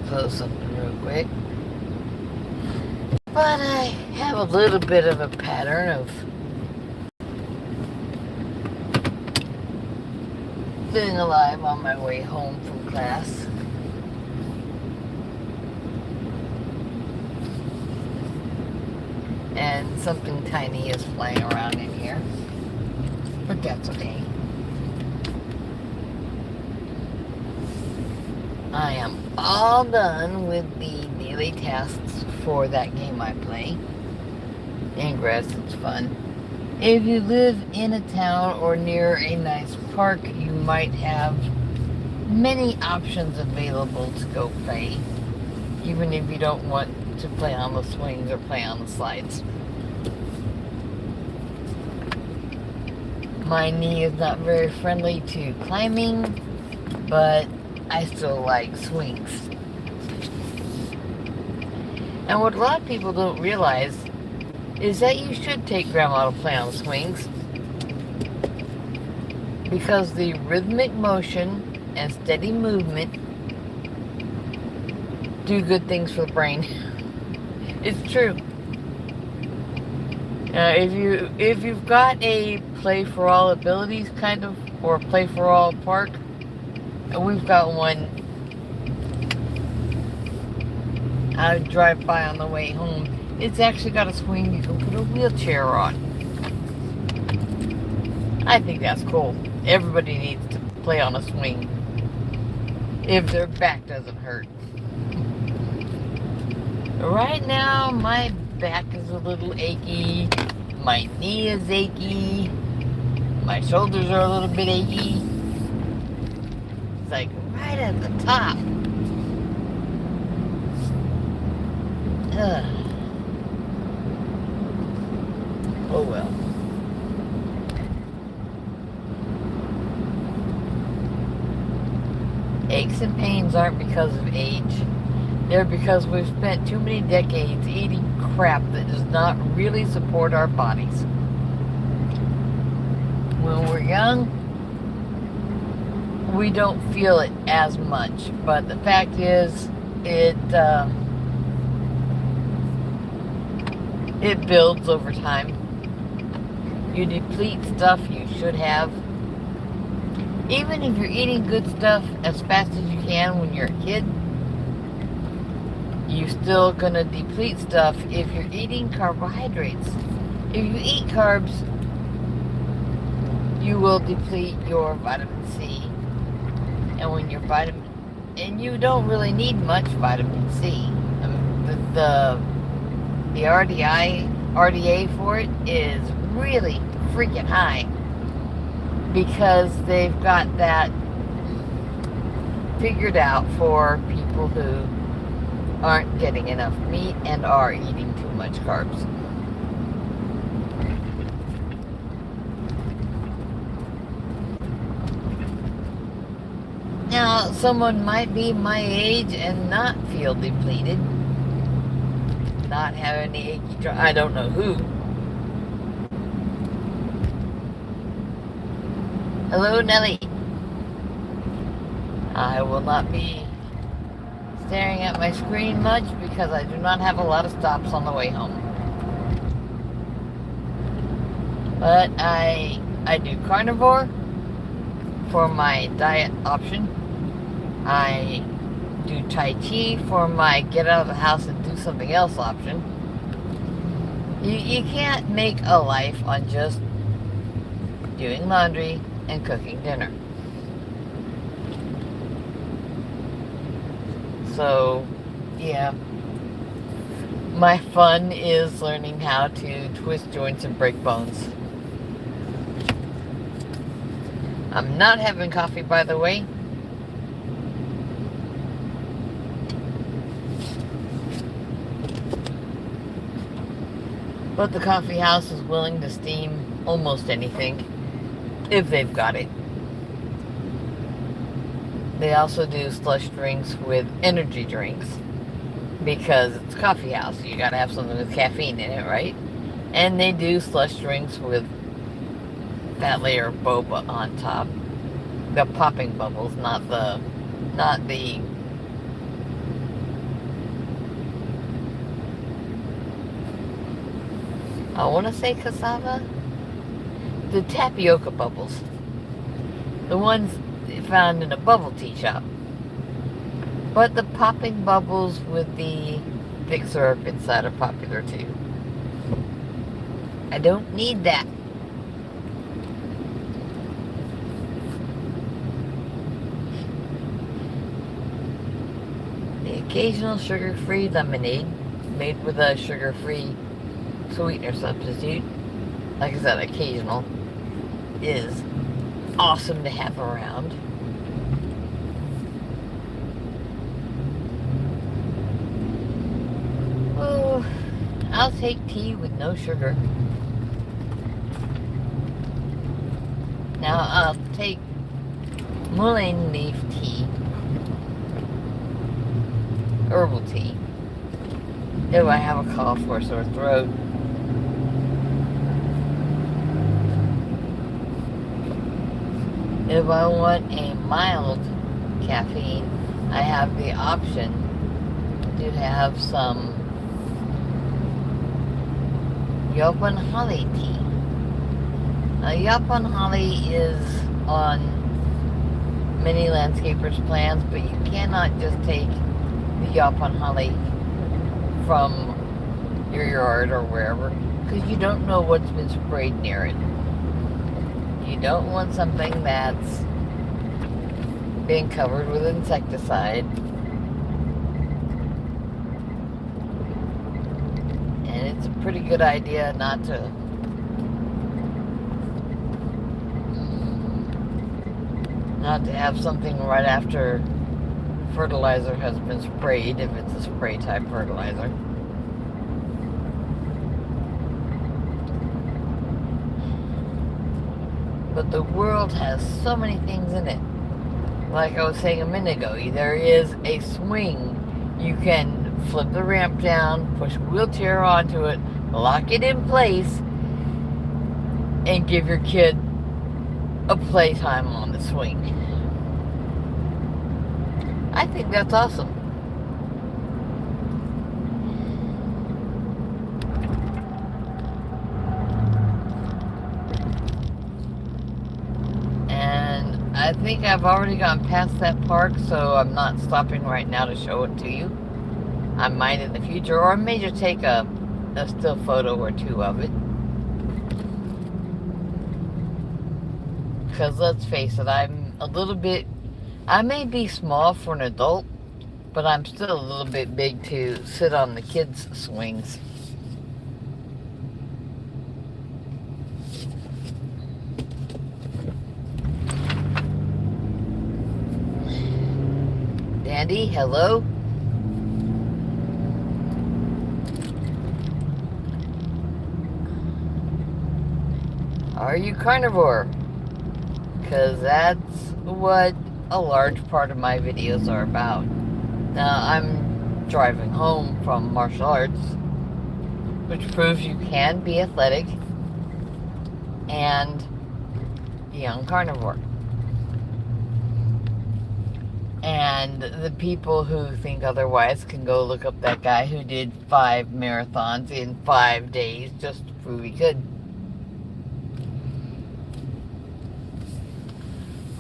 close something real quick. But I have a little bit of a pattern of being alive on my way home from class. And something tiny is flying around in here. But that's okay. I am all done with the daily tasks for that game I play. Ingress, it's fun. If you live in a town or near a nice park, you might have many options available to go play, even if you don't want to play on the swings or play on the slides. My knee is not very friendly to climbing, but I still like swings. And what a lot of people don't realize is that you should take grandma to play on swings, because the rhythmic motion and steady movement do good things for the brain. It's true. If you've got a play for all abilities kind of, or play for all park, and we've got one I drive by on the way home. It's actually got a swing you can put a wheelchair on. I think that's cool. Everybody needs to play on a swing if their back doesn't hurt. Right now, my back is a little achy. My knee is achy. My shoulders are a little bit achy. It's like right at the top. Ugh. Oh well. Aches and pains aren't because of age. They're because we've spent too many decades eating crap that does not really support our bodies. When we're young, we don't feel it as much, but the fact is, it builds over time. You deplete stuff you should have. Even if you're eating good stuff as fast as you can when you're a kid, you're still gonna deplete stuff if you're eating carbohydrates. If you eat carbs, you will deplete your vitamin C. And when your and you don't really need much vitamin C. The RDA for it is really freaking high, because they've got that figured out for people who aren't getting enough meat and are eating too much carbs. Now, someone might be my age and not feel depleted, not have any achy joints. I don't know who. Hello, Nelly. I will not be staring at my screen much because I do not have a lot of stops on the way home. But I do carnivore for my diet option. I do Tai Chi for my get out of the house and do something else option. You can't make a life on just doing laundry and cooking dinner. So, yeah. My fun is learning how to twist joints and break bones. I'm not having coffee, by the way. But the coffee house is willing to steam almost anything, if they've got it. They also do slush drinks with energy drinks, because it's a coffee house. You gotta have something with caffeine in it, right? And they do slush drinks with that layer of boba on top. The popping bubbles, not the I want to say cassava. The tapioca bubbles. The ones found in a bubble tea shop. But the popping bubbles with the thick syrup inside are popular too. I don't need that. The occasional sugar-free lemonade made with a sugar-free sweetener substitute, like I said, occasional, is awesome to have around. Oh, I'll take tea with no sugar. Now I'll take mullein leaf tea, herbal tea, if I have a cough or a sore throat. If I want a mild caffeine, I have the option to have some Yaupon Holly tea. Now, Yaupon Holly is on many landscapers' plans, but you cannot just take the Yaupon Holly from your yard or wherever, because you don't know what's been sprayed near it. You don't want something that's being covered with insecticide. And it's a pretty good idea not to have something right after fertilizer has been sprayed, if it's a spray type fertilizer. But the world has so many things in it. Like I was saying a minute ago, there is a swing. You can flip the ramp down, push a wheelchair onto it, lock it in place, and give your kid a playtime on the swing. I think that's awesome. And I think I've already gone past that park, so I'm not stopping right now to show it to you. I might in the future, or I may just take a still photo or two of it. Because let's face it, I may be small for an adult, but I'm still a little bit big to sit on the kids' swings. Dandy, hello? Are you carnivore? Because that's what a large part of my videos are about. Now, I'm driving home from martial arts, which proves you can be athletic and a young carnivore. And the people who think otherwise can go look up that guy who did 5 marathons in 5 days just to prove he could.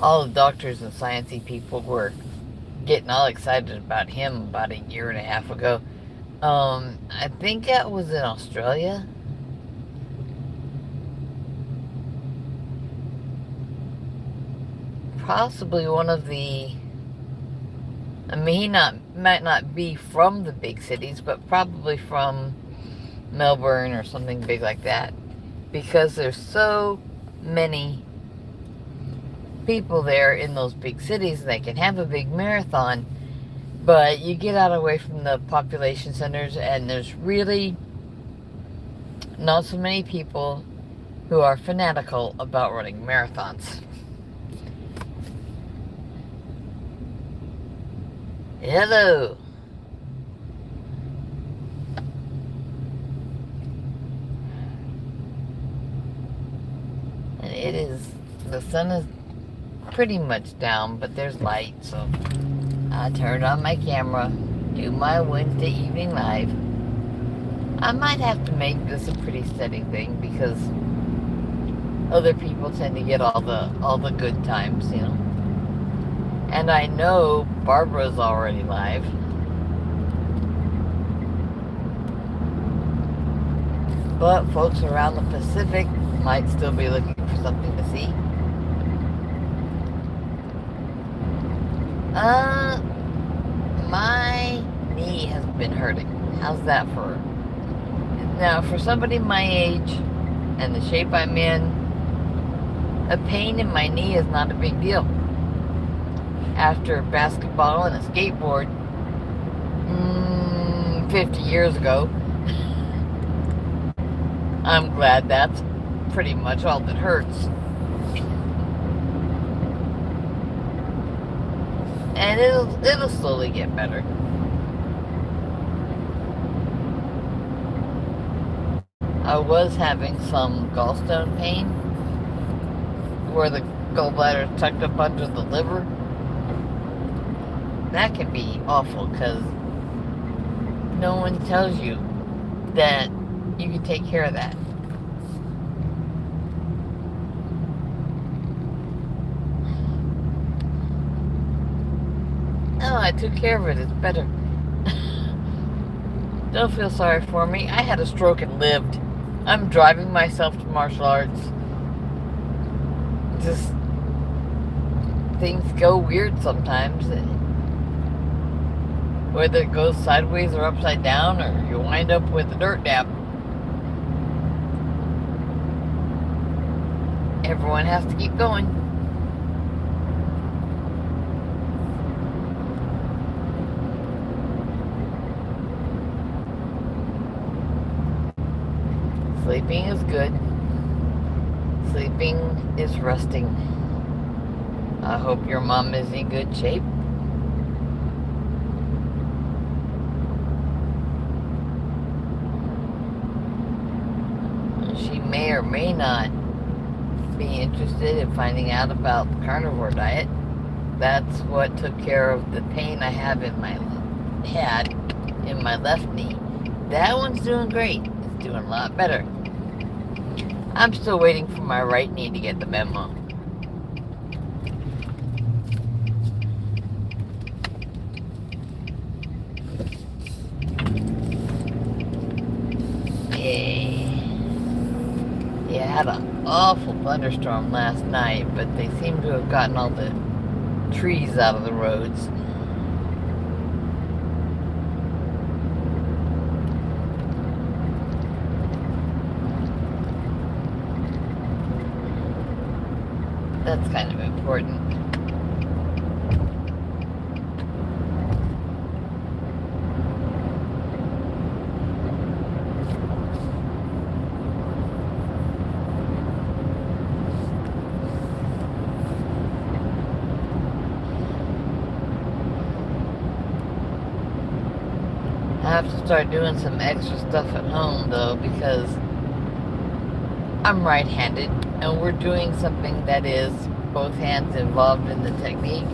All the doctors and sciencey people were getting all excited about him about a year and a half ago. I think that was in Australia. Possibly one of the... I mean, he might not be from the big cities, but probably from Melbourne or something big like that. Because there's so many people there in those big cities, they can have a big marathon, but you get out away from the population centers and there's really not so many people who are fanatical about running marathons. Hello. And it is, the sun is pretty much down, but there's light, so I turned on my camera, do my Wednesday evening live. I might have to make this a pretty steady thing because other people tend to get all the good times, you know. And I know Barbara's already live. But folks around the Pacific might still be looking for something to see. My knee has been hurting. How's that for? Now, for somebody my age and the shape I'm in, a pain in my knee is not a big deal. After basketball and a skateboard, 50 years ago, I'm glad that's pretty much all that hurts. And it'll slowly get better. I was having some gallstone pain where the gallbladder is tucked up under the liver. That can be awful because no one tells you that you can take care of that. Oh, I took care of it. It's better. Don't feel sorry for me. I had a stroke and lived. I'm driving myself to martial arts. Just things go weird sometimes. Whether it goes sideways or upside down, or you wind up with a dirt nap. Everyone has to keep going. Sleeping is good. Sleeping is resting. I hope your mom is in good shape. She may or may not be interested in finding out about the carnivore diet. That's what took care of the pain I had in my left knee. That one's doing great. It's doing a lot better. I'm still waiting for my right knee to get the memo. Yeah, I had an awful thunderstorm last night, but they seem to have gotten all the trees out of the roads. That's kind of important. I have to start doing some extra stuff at home though, because I'm right-handed and we're doing something that is both hands involved in the technique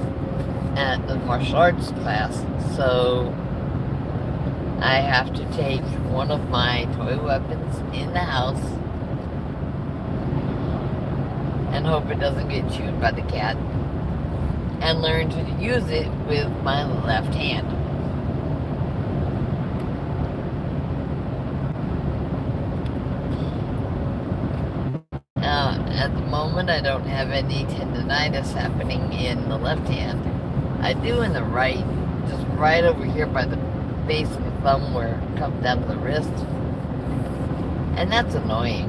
at the martial arts class. So I have to take one of my toy weapons in the house and hope it doesn't get chewed by the cat and learn to use it with my left hand. Now, at the moment, I don't have any tendonitis happening in the left hand. I do in the right, just right over here by the base of the thumb where it comes down to the wrist. And that's annoying.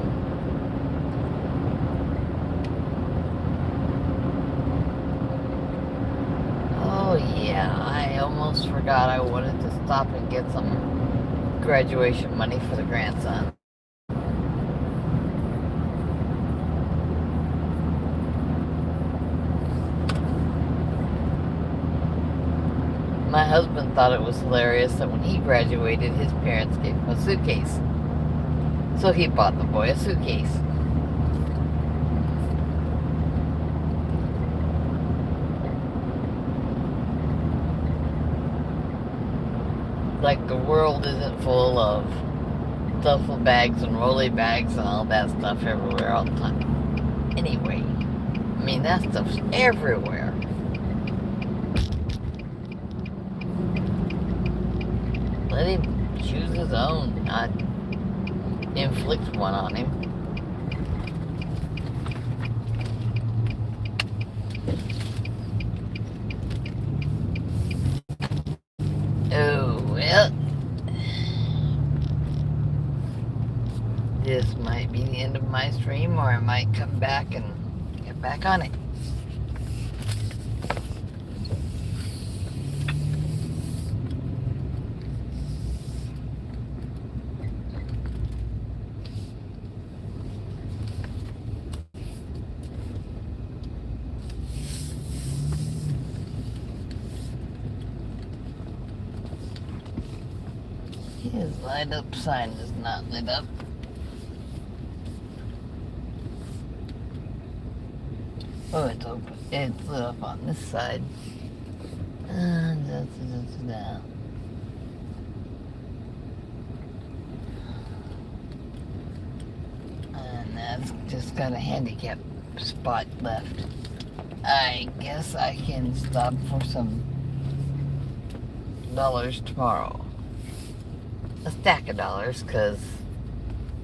Oh yeah, I almost forgot I wanted to stop and get some graduation money for the grandson. My husband thought it was hilarious that when he graduated, his parents gave him a suitcase. So he bought the boy a suitcase. Like the world isn't full of duffel bags and rolly bags and all that stuff everywhere all the time. Anyway, I mean, that stuff's everywhere. Let him choose his own, not inflict one on him. Oh, well. This might be the end of my stream, or I might come back and get back on it. His light up sign is not lit up. Oh, it's open. It's lit up on this side. And that's just got a handicap spot left. I guess I can stop for some dollars tomorrow. A stack of dollars, because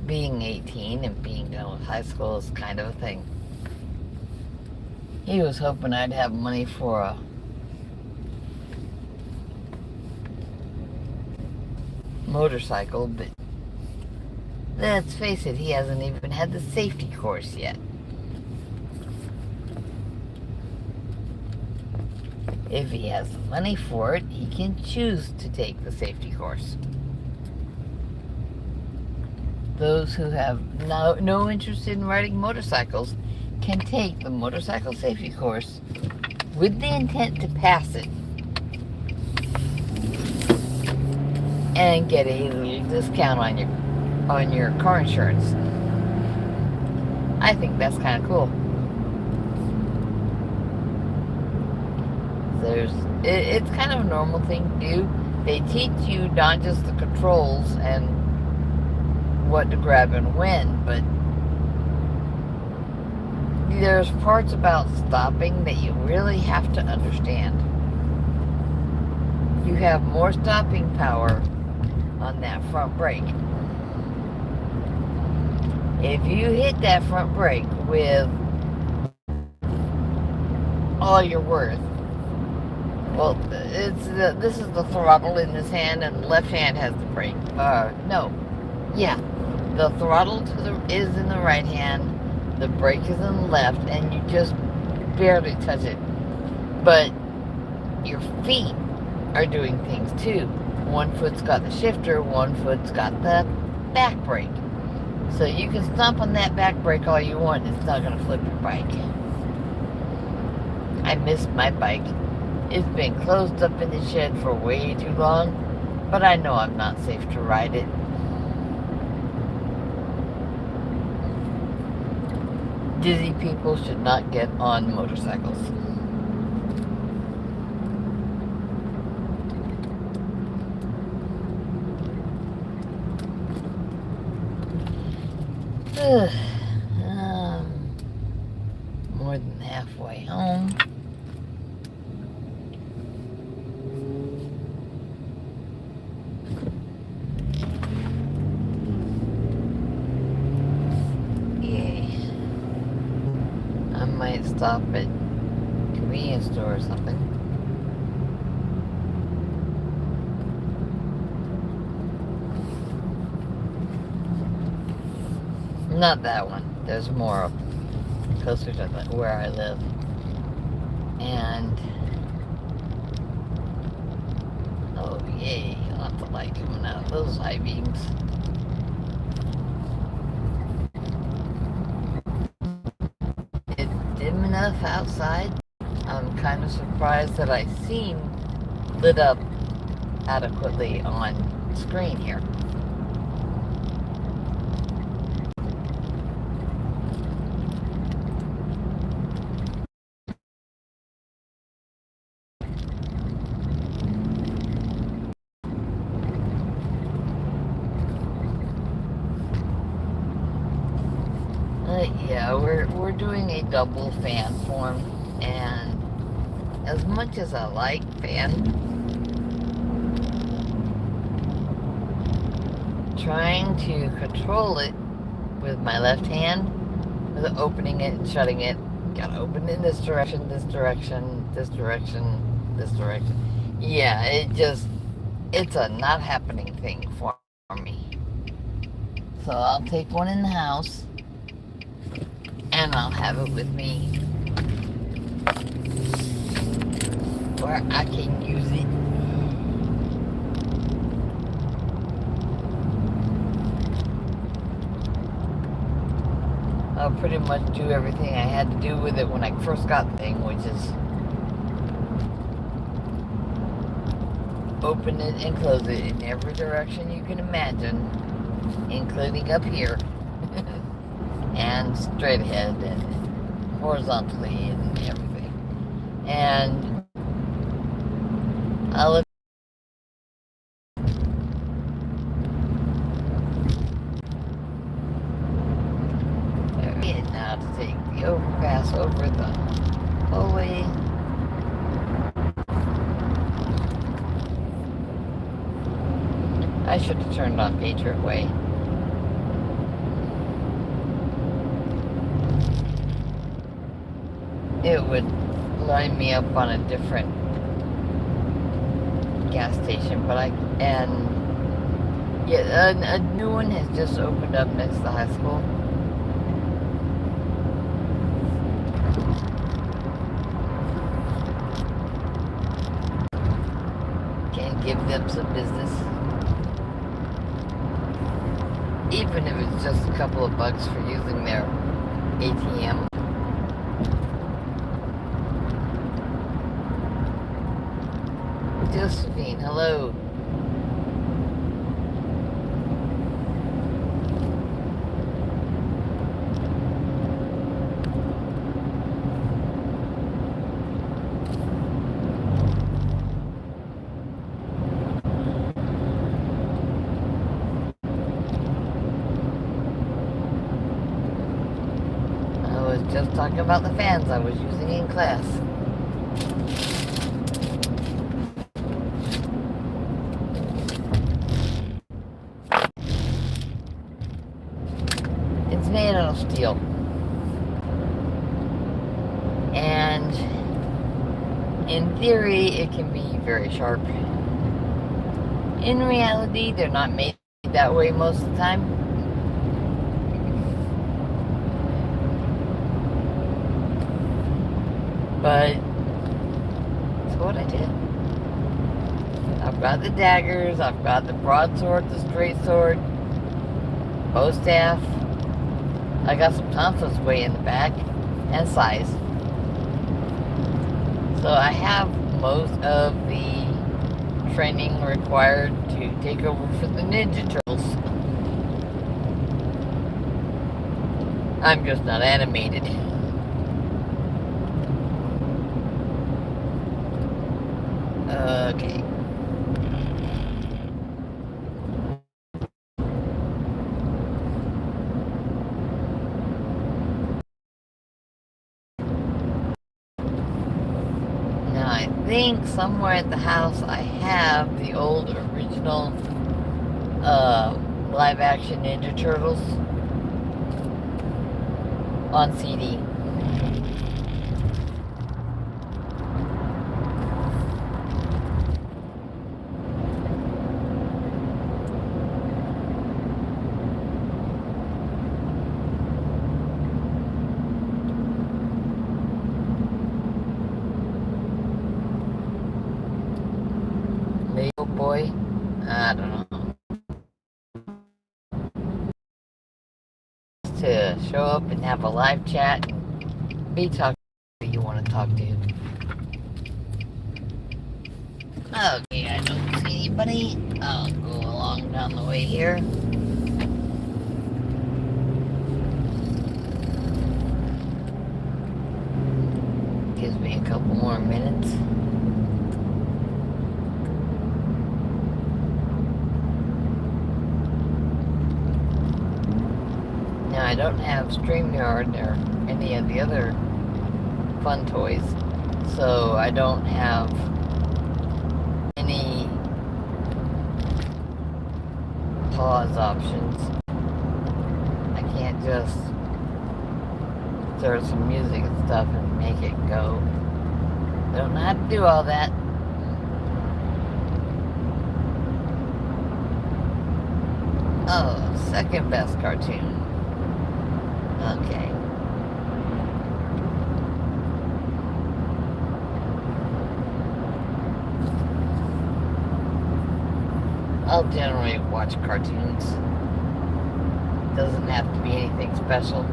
being 18 and being done with high school is kind of a thing. He was hoping I'd have money for a motorcycle, but let's face it, he hasn't even had the safety course yet. If he has the money for it, he can choose to take the safety course. Those who have no interest in riding motorcycles can take the motorcycle safety course with the intent to pass it and get a little discount on your car insurance. I think that's kind of cool. It's kind of a normal thing to do. They teach you not just the controls and what to grab and when, but there's parts about stopping that you really have to understand. You have more stopping power on that front brake. If you hit that front brake with all your worth, well, this is the throttle in this hand, and the left hand has the brake. The throttle is in the right hand, the brake is in the left, and you just barely touch it. But your feet are doing things too. One foot's got the shifter, one foot's got the back brake. So you can stomp on that back brake all you want, it's not going to flip your bike. I missed my bike. It's been closed up in the shed for way too long, but I know I'm not safe to ride it. Dizzy people should not get on motorcycles. More than halfway home. Might stop at a convenience store or something. Not that one. There's more closer to where I live. And oh yay, lots of light coming out of those high beams. Dim enough outside. I'm kind of surprised that I seem lit up adequately on screen here. Yeah, we're doing a double fan form, and as much as I like fan, trying to control it with my left hand, with opening it and shutting it, gotta open it in this direction, this direction, this direction, this direction. Yeah, it's a not happening thing for me. So I'll take one in the house and I'll have it with me where I can use it. I'll pretty much do everything I had to do with it when I first got the thing, which is open it and close it in every direction you can imagine, including up here, and straight ahead, and horizontally, and everything. And I'll now to take the overpass over the hallway. I should have turned on Patriot Way. It would line me up on a different gas station, yeah, a new one has just opened up next to the high school. Can give them some business. Even if it's just a couple of bucks for using their ATM. Josephine, hello. Just talking about the fans I was using in class. It's made out of steel. And in theory, it can be very sharp. In reality, they're not made that way most of the time. But that's what I did. I've got the daggers, I've got the broadsword, the straight sword, bow staff. I got some tonsils way in the back, and size. So I have most of the training required to take over for the Ninja Turtles. I'm just not animated. Okay. Now I think somewhere at the house I have the old original live action Ninja Turtles on CD. Lego boy? I don't know. To show up and have a live chat and be talking to who you want to talk to. Okay, I don't see anybody. I'll go along down the way here. Gives me a couple more minutes. Now I don't have StreamYard or any of the other fun toys, so I don't have any pause options. I can't just start some music and stuff and make it go. Don't know how to do all that. Oh, second best cartoon. Okay. I'll generally watch cartoons. Doesn't have to be anything special.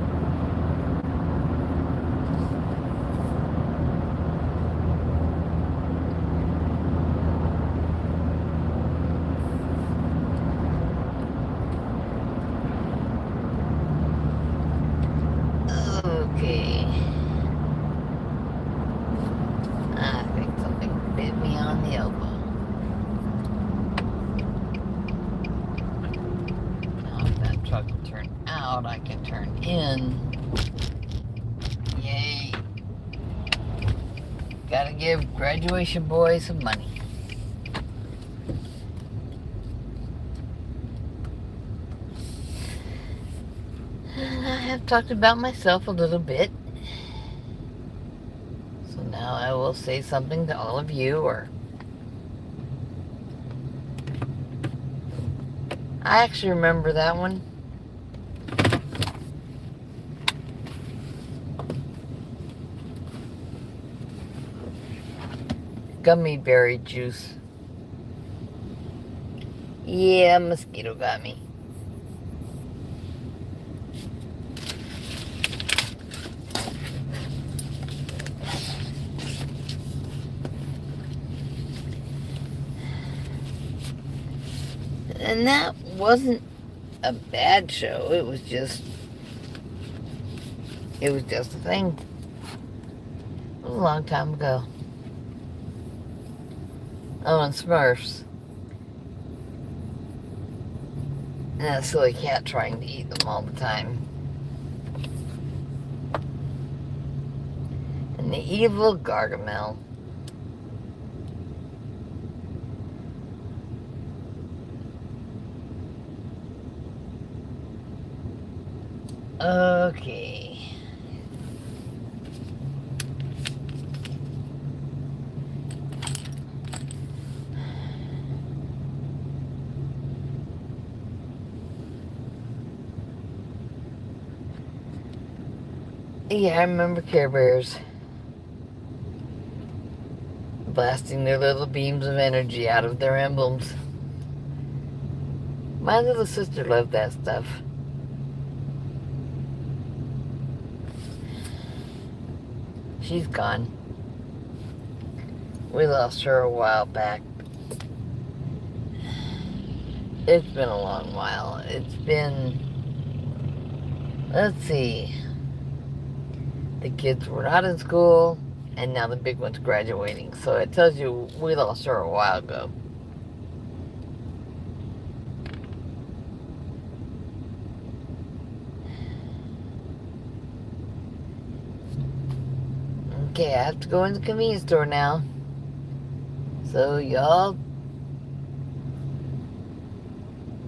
Okay. I think something bit me on the elbow. Now if that truck will turn out, I can turn in. Yay. Gotta give graduation boy some money. I have talked about myself a little bit. So now I will say something to all of you, or I actually remember that one. Gummy berry juice. Yeah, mosquito got me. And that wasn't a bad show. It was just a thing. It was a long time ago. Oh, and Smurfs. And that silly cat trying to eat them all the time. And the evil Gargamel. Okay. Yeah, I remember Care Bears blasting their little beams of energy out of their emblems. My little sister loved that stuff. She's gone. We lost her a while back. It's been a long while. It's been, let's see, the kids were not in school, and now the big one's graduating. So it tells you we lost her a while ago. Okay, I have to go in the convenience store now. So y'all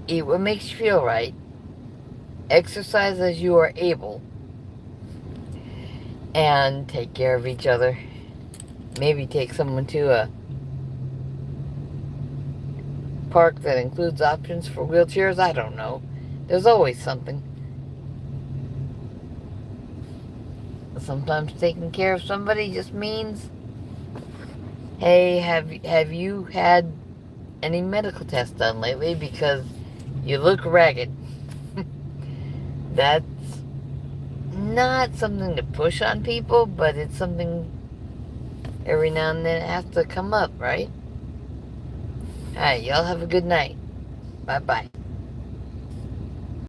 eat what makes you feel right. Exercise as you are able. And take care of each other. Maybe take someone to a park that includes options for wheelchairs. I don't know. There's always something. Sometimes taking care of somebody just means, hey, have you had any medical tests done lately? Because you look ragged. That's not something to push on people, but it's something every now and then it has to come up, right? Alright, y'all have a good night. Bye-bye.